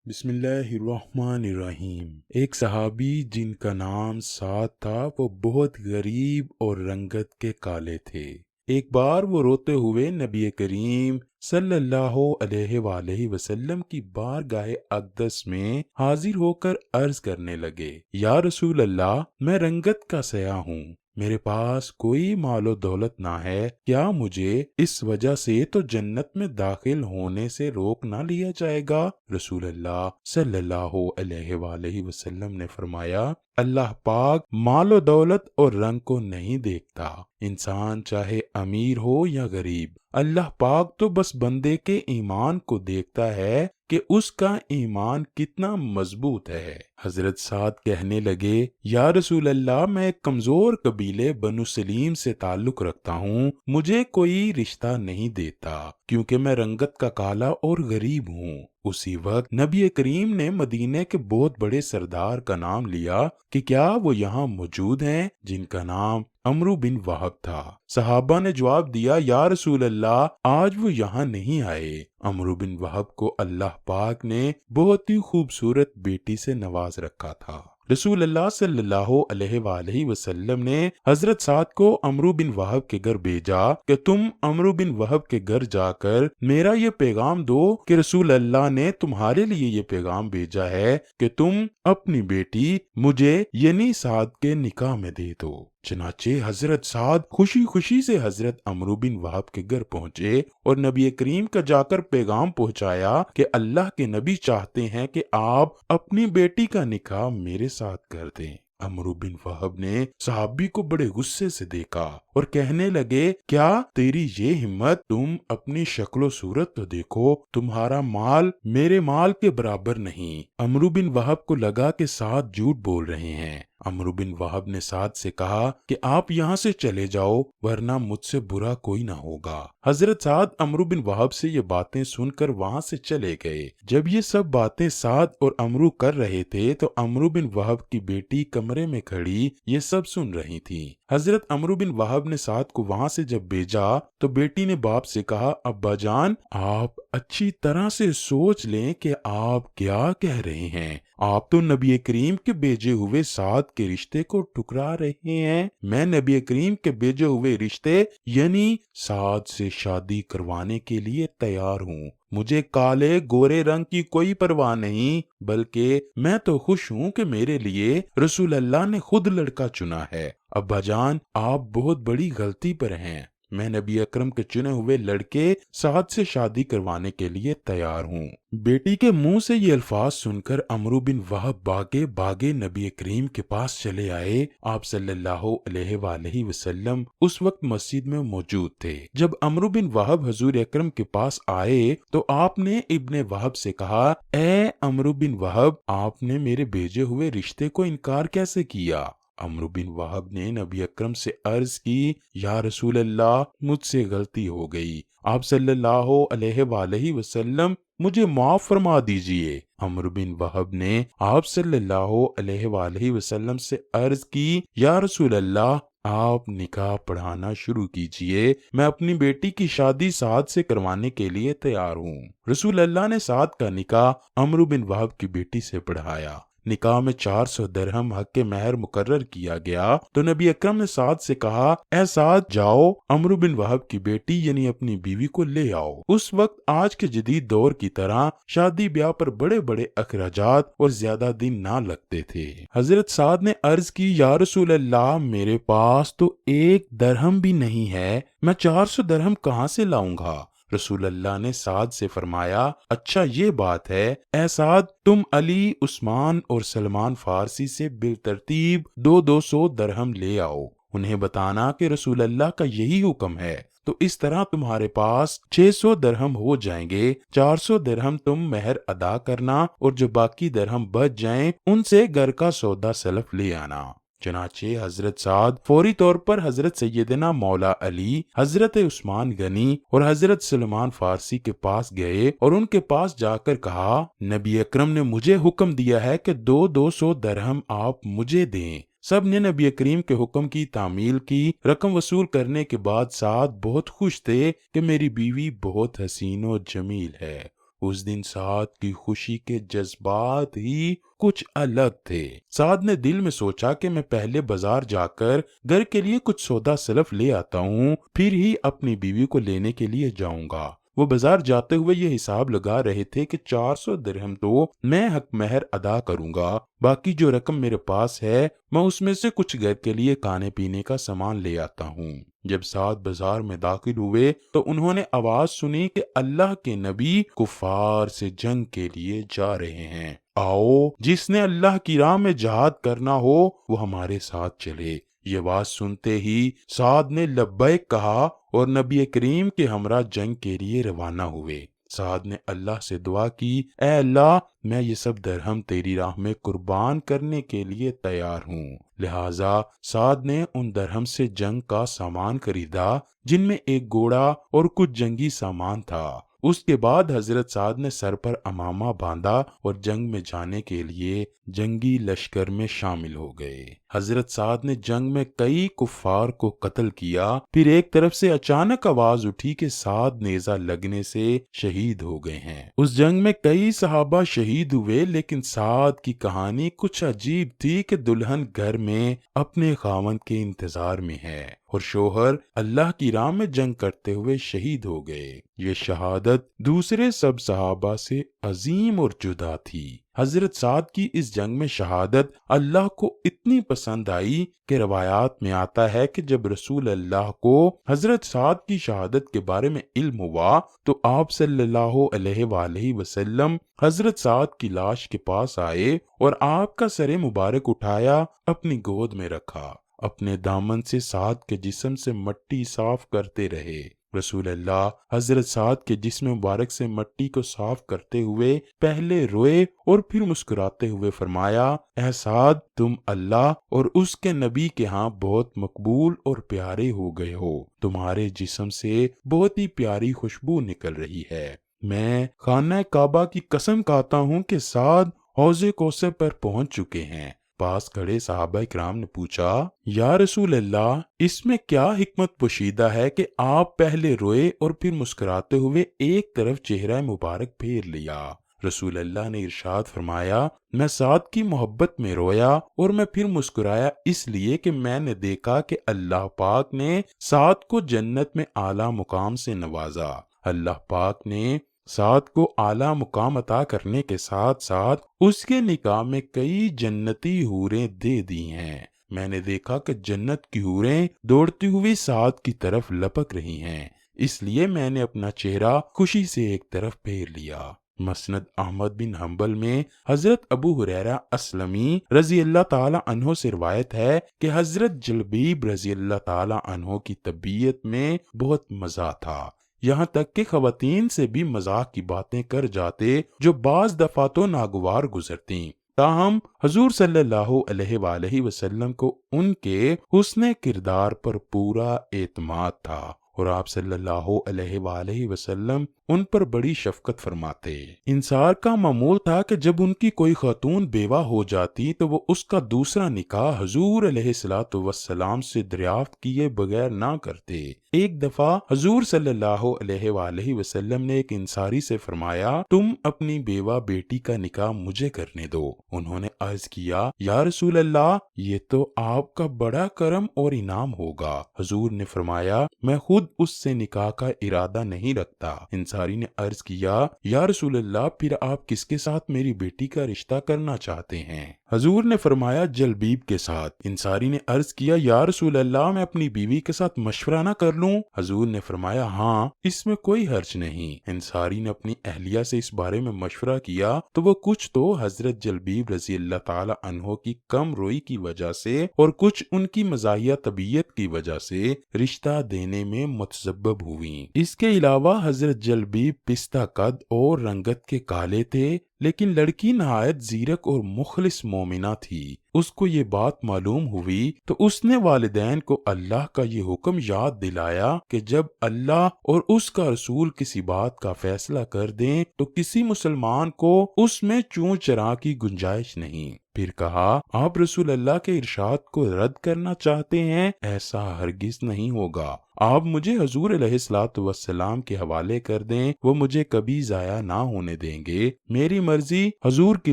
بسم اللہ الرحمن الرحیم۔ ایک صحابی جن کا نام سعد تھا، وہ بہت غریب اور رنگت کے کالے تھے۔ ایک بار وہ روتے ہوئے نبی کریم صلی اللہ علیہ وآلہ وسلم کی بارگاہ اقدس میں حاضر ہو کر عرض کرنے لگے، یا رسول اللہ، میں رنگت کا سیاہ ہوں، میرے پاس کوئی مال و دولت نہ ہے، کیا مجھے اس وجہ سے تو جنت میں داخل ہونے سے روک نہ لیا جائے گا؟ رسول اللہ صلی اللہ علیہ وآلہ وسلم نے فرمایا، اللہ پاک مال و دولت اور رنگ کو نہیں دیکھتا، انسان چاہے امیر ہو یا غریب، اللہ پاک تو بس بندے کے ایمان کو دیکھتا ہے کہ اس کا ایمان کتنا مضبوط ہے۔ حضرت سعد کہنے لگے، یا رسول اللہ، میں ایک کمزور قبیلے بنو سلیم سے تعلق رکھتا ہوں، مجھے کوئی رشتہ نہیں دیتا کیونکہ میں رنگت کا کالا اور غریب ہوں۔ اسی وقت نبی کریم نے مدینے کے بہت بڑے سردار کا نام لیا کہ کیا وہ یہاں موجود ہیں، جن کا نام عمرو بن وہب تھا۔ صحابہ نے جواب دیا، یا رسول اللہ، آج وہ یہاں نہیں آئے۔ عمرو بن وہب کو اللہ پاک نے بہت ہی خوبصورت بیٹی سے نواز رکھا تھا۔ رسول اللہ صلی اللہ علیہ وآلہ وسلم نے حضرت سعد کو عمرو بن وہب کے گھر بھیجا کہ تم عمرو بن وہب کے گھر جا کر میرا یہ پیغام دو کہ رسول اللہ نے تمہارے لیے یہ پیغام بھیجا ہے کہ تم اپنی بیٹی مجھے یعنی سعد کے نکاح میں دے دو۔ چنانچہ حضرت سعد خوشی خوشی سے حضرت عمرو بن وہب کے گھر پہنچے اور نبی کریم کا جا کر پیغام پہنچایا کہ اللہ کے نبی چاہتے ہیں کہ آپ اپنی بیٹی کا نکاح میرے ساتھ کر دیں۔ عمرو بن وہب نے صحابی کو بڑے غصے سے دیکھا اور کہنے لگے، کیا تیری یہ ہمت؟ تم اپنی شکل و صورت تو دیکھو، تمہارا مال میرے مال کے برابر نہیں۔ عمرو بن وہب کو لگا کہ سعد جھوٹ بول رہے ہیں۔ عمرو بن وہب نے سعد سے کہا کہ آپ یہاں سے چلے جاؤ، ورنہ مجھ سے برا کوئی نہ ہوگا۔ حضرت سعد عمرو بن وہب سے یہ باتیں سن کر وہاں سے چلے گئے۔ جب یہ سب باتیں سعد اور عمرو کر رہے تھے تو عمرو بن وہب کی بیٹی کمرے میں کھڑی یہ سب سن رہی تھی۔ حضرت عمرو بن وہب نے سعد کو وہاں سے جب بھیجا تو بیٹی نے باپ سے کہا، ابا جان، آپ اچھی طرح سے سوچ لیں کہ آپ کیا کہہ رہے ہیں۔ آپ تو نبی کریم کے بھیجے ہوئے سعد کے رشتے کو ٹکرا رہے ہیں۔ میں نبی کریم کے بھیجے ہوئے رشتے یعنی سعد سے شادی کروانے کے لیے تیار ہوں۔ مجھے کالے گورے رنگ کی کوئی پرواہ نہیں، بلکہ میں تو خوش ہوں کہ میرے لیے رسول اللہ نے خود لڑکا چنا ہے۔ ابا جان، آپ بہت بڑی غلطی پر ہیں، میں نبی اکرم کے چنے ہوئے لڑکے سعد سے شادی کروانے کے لیے تیار ہوں۔ بیٹی کے منہ سے یہ الفاظ سن کر عمرو بن وہب بھاگے بھاگے نبی کریم کے پاس چلے آئے۔ آپ صلی اللہ علیہ وآلہ وسلم اس وقت مسجد میں موجود تھے۔ جب عمرو بن وہب حضور اکرم کے پاس آئے تو آپ نے ابن وہب سے کہا، اے عمرو بن وہب، آپ نے میرے بھیجے ہوئے رشتے کو انکار کیسے کیا؟ عمرو بن وہب نے نبی اکرم سے عرض کی، یا رسول اللہ، مجھ سے غلطی ہو گئی، آپ صلی اللہ علیہ وآلہ وسلم مجھے معاف فرما دیجئے۔ عمرو بن وہب نے آپ صلی اللہ علیہ وآلہ وسلم سے عرض کی، یا رسول اللہ، آپ نکاح پڑھانا شروع کیجئے، میں اپنی بیٹی کی شادی سعد سے کروانے کے لیے تیار ہوں۔ رسول اللہ نے سعد کا نکاح عمرو بن وہب کی بیٹی سے پڑھایا۔ نکاح میں 400 درہم حق مہر مقرر کیا گیا تو نبی اکرم نے سعد سے کہا، اے سعد، جاؤ عمرو بن وہب کی بیٹی یعنی اپنی بیوی کو لے آؤ۔ اس وقت آج کے جدید دور کی طرح شادی بیاہ پر بڑے بڑے اخراجات اور زیادہ دن نہ لگتے تھے۔ حضرت سعد نے عرض کی، یا رسول اللہ، میرے پاس تو 1 درہم بھی نہیں ہے، میں 400 درہم کہاں سے لاؤں گا؟ رسول اللہ نے سعد سے فرمایا، اچھا یہ بات ہے، اے سعد، تم علی، عثمان اور سلمان فارسی سے بالترتیب 200 درہم لے آؤ، انہیں بتانا کہ رسول اللہ کا یہی حکم ہے، تو اس طرح تمہارے پاس 600 درہم ہو جائیں گے۔ 400 درہم تم مہر ادا کرنا اور جو باقی درہم بچ جائیں ان سے گھر کا سودا سلف لے آنا۔ چنانچہ حضرت سعد فوری طور پر حضرت سیدنا مولا علی، حضرت عثمان غنی اور حضرت سلمان فارسی کے پاس گئے اور ان کے پاس جا کر کہا، نبی اکرم نے مجھے حکم دیا ہے کہ 200 درہم آپ مجھے دیں۔ سب نے نبی کریم کے حکم کی تعمیل کی۔ رقم وصول کرنے کے بعد سعد بہت خوش تھے کہ میری بیوی بہت حسین و جمیل ہے، اس دن سعد کی خوشی کے جذبات ہی کچھ الگ تھے۔ سعد نے دل میں سوچا کہ میں پہلے بازار جا کر گھر کے لیے کچھ سودا سلف لے آتا ہوں، پھر ہی اپنی بیوی کو لینے کے لیے جاؤں گا۔ وہ بازار جاتے ہوئے یہ حساب لگا رہے تھے کہ 400 درہم تو میں حق مہر ادا کروں گا، باقی جو رقم میرے پاس ہے میں اس میں سے کچھ گھر کے لیے کھانے پینے کا سامان لے آتا ہوں۔ جب سعد بازار میں داخل ہوئے تو انہوں نے آواز سنی کہ اللہ کے نبی کفار سے جنگ کے لیے جا رہے ہیں، آؤ جس نے اللہ کی راہ میں جہاد کرنا ہو وہ ہمارے ساتھ چلے۔ یہ بات سنتے ہی سعد نے لبیک کہا اور نبی کریم کے ہمراہ جنگ کے لیے روانہ ہوئے۔ سعد نے اللہ سے دعا کی، اے اللہ میں یہ سب درہم تیری راہ میں قربان کرنے کے لیے تیار ہوں۔ لہٰذا سعد نے ان درہم سے جنگ کا سامان خریدا، جن میں ایک گھوڑا اور کچھ جنگی سامان تھا۔ اس کے بعد حضرت سعد نے سر پر امامہ باندھا اور جنگ میں جانے کے لیے جنگی لشکر میں شامل ہو گئے۔ حضرت سعد نے جنگ میں کئی کفار کو قتل کیا۔ پھر ایک طرف سے اچانک آواز اٹھی کہ سعد نیزہ لگنے سے شہید ہو گئے ہیں۔ اس جنگ میں کئی صحابہ شہید ہوئے، لیکن سعد کی کہانی کچھ عجیب تھی کہ دلہن گھر میں اپنے خاوند کے انتظار میں ہے اور شوہر اللہ کی راہ میں جنگ کرتے ہوئے شہید ہو گئے۔ یہ شہادت دوسرے سب صحابہ سے عظیم اور جدا تھی۔ حضرت سعد کی اس جنگ میں شہادت اللہ کو اتنی پسند آئی کہ روایات میں آتا ہے کہ جب رسول اللہ کو حضرت سعد کی شہادت کے بارے میں علم ہوا تو آپ صلی اللہ علیہ وآلہ وسلم حضرت سعد کی لاش کے پاس آئے اور آپ کا سر مبارک اٹھایا، اپنی گود میں رکھا، اپنے دامن سے سعد کے جسم سے مٹی صاف کرتے رہے۔ رسول اللہ حضرت سعد کے جسم مبارک سے مٹی کو صاف کرتے ہوئے پہلے روئے اور پھر مسکراتے ہوئے فرمایا، اے سعد تم اللہ اور اس کے نبی کے ہاں بہت مقبول اور پیارے ہو گئے ہو، تمہارے جسم سے بہت ہی پیاری خوشبو نکل رہی ہے۔ میں خانہ کعبہ کی قسم کھاتا ہوں کہ سعد حوض کوثر پر پہنچ چکے ہیں۔ پاس کھڑے صحابہ کرام نے پوچھا، یا رسول اللہ اس میں کیا حکمت پوشیدہ ہے کہ آپ پہلے روئے اور پھر مسکراتے ہوئے ایک طرف چہرہ مبارک پھیر لیا؟ رسول اللہ نے ارشاد فرمایا، میں سعد کی محبت میں رویا اور میں پھر مسکرایا اس لیے کہ میں نے دیکھا کہ اللہ پاک نے سعد کو جنت میں اعلیٰ مقام سے نوازا۔ اللہ پاک نے سعد کو اعلیٰ مقام عطا کرنے کے ساتھ ساتھ اس کے نکاح میں کئی جنتی حوریں دے دی ہیں۔ میں نے دیکھا کہ جنت کی حوریں دوڑتی ہوئی سعد کی طرف لپک رہی ہیں، اس لیے میں نے اپنا چہرہ خوشی سے ایک طرف پھیر لیا۔ مسند احمد بن حنبل میں حضرت ابو ہریرہ اسلمی رضی اللہ تعالی عنہ سے روایت ہے کہ حضرت جلبیب رضی اللہ تعالی عنہ کی طبیعت میں بہت مزہ تھا، یہاں تک کہ خواتین سے بھی مذاق کی باتیں کر جاتے جو بعض دفعہ تو ناگوار گزرتیں۔ تاہم حضور صلی اللہ علیہ وآلہ وسلم کو ان کے حسن کردار پر پورا اعتماد تھا اور آپ صلی اللہ علیہ وآلہ وسلم ان پر بڑی شفقت فرماتے۔ انصار کا معمول تھا کہ جب ان کی کوئی خاتون بیوہ ہو جاتی تو وہ اس کا دوسرا نکاح حضور علیہ الصلوۃ والسلام سے دریافت کیے بغیر نہ کرتے۔ ایک دفعہ حضور صلی اللہ علیہ وآلہ وسلم نے ایک انصاری سے فرمایا، تم اپنی بیوہ بیٹی کا نکاح مجھے کرنے دو۔ انہوں نے عرض کیا، یا رسول اللہ یہ تو آپ کا بڑا کرم اور انعام ہوگا۔ حضور نے فرمایا، میں خود اس سے نکاح کا ارادہ نہیں رکھتا۔ انصاری نے عرض کیا، یا رسول اللہ پھر آپ کس کے ساتھ میری بیٹی کا رشتہ کرنا چاہتے ہیں؟ حضور نے فرمایا، جلبیب کے ساتھ۔ انصاری نے عرض کیا، یا رسول اللہ میں اپنی بیوی کے ساتھ مشورہ نہ کر لوں؟ حضور نے فرمایا، ہاں اس میں کوئی حرج نہیں۔ انصاری نے اپنی اہلیہ سے اس بارے میں مشورہ کیا تو وہ کچھ تو حضرت جلبیب رضی اللہ تعالی عنہ کی کم روئی کی وجہ سے اور کچھ ان کی مزاحیہ طبیعت کی وجہ سے رشتہ دینے میں متسبب ہوئیں۔ اس کے علاوہ حضرت جلبیب پستہ قد اور رنگت کے کالے تھے، لیکن لڑکی نہایت زیرک اور مخلص مومنہ تھی۔ اس کو یہ بات معلوم ہوئی تو اس نے والدین کو اللہ کا یہ حکم یاد دلایا کہ جب اللہ اور اس کا رسول کسی بات کا فیصلہ کر دیں تو کسی مسلمان کو اس میں چون چرا کی گنجائش نہیں۔ پھر کہا آپ رسول اللہ کے ارشاد کو رد کرنا چاہتے ہیں؟ ایسا ہرگز نہیں ہوگا، آپ مجھے حضور علیہ الصلوۃ والسلام کے حوالے کر دیں، وہ مجھے کبھی ضائع نہ ہونے دیں گے۔ میری مرضی حضور کی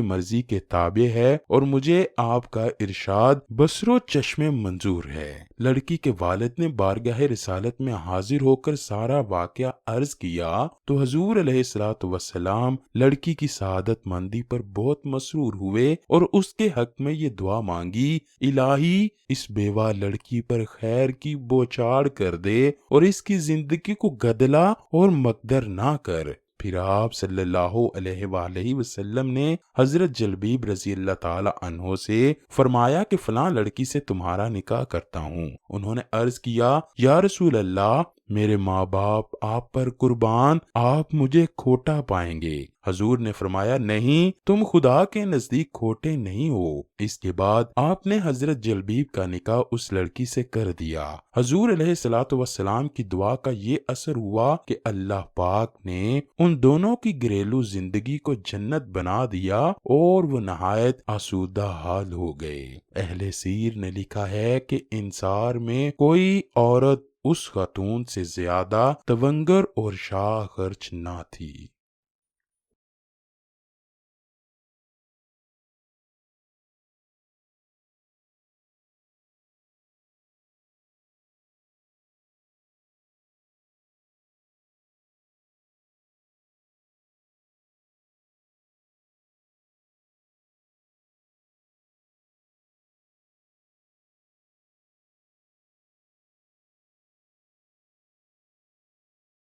مرضی کے تابع ہے اور مجھے آپ کا ارشاد بصر و چشم منظور ہے۔ لڑکی کے والد نے بارگاہ رسالت میں حاضر ہو کر سارا واقعہ عرض کیا تو حضور علیہ الصلوۃ والسلام لڑکی کی سعادت مندی پر بہت مسرور ہوئے اور اس کے حق میں یہ دعا مانگی، الہی اس بیوہ لڑکی پر خیر کی بوچھاڑ کر دے اور اس کی زندگی کو گدلا اور مقدر نہ کر۔ پھر آپ صلی اللہ علیہ وآلہ وسلم نے حضرت جلبیب رضی اللہ تعالی عنہ سے فرمایا کہ فلاں لڑکی سے تمہارا نکاح کرتا ہوں۔ انہوں نے عرض کیا یا رسول اللہ، میرے ماں باپ آپ پر قربان، آپ مجھے کھوٹا پائیں گے۔ حضور نے فرمایا نہیں، تم خدا کے نزدیک کھوٹے نہیں ہو۔ اس کے بعد آپ نے حضرت جلبیب کا نکاح اس لڑکی سے کر دیا۔ حضور علیہ الصلوۃ والسلام کی دعا کا یہ اثر ہوا کہ اللہ پاک نے ان دونوں کی گھریلو زندگی کو جنت بنا دیا اور وہ نہایت آسودہ حال ہو گئے۔ اہل سیر نے لکھا ہے کہ انصار میں کوئی عورت اس خاتون سے زیادہ تونگر اور شاہ خرچ نہ تھی۔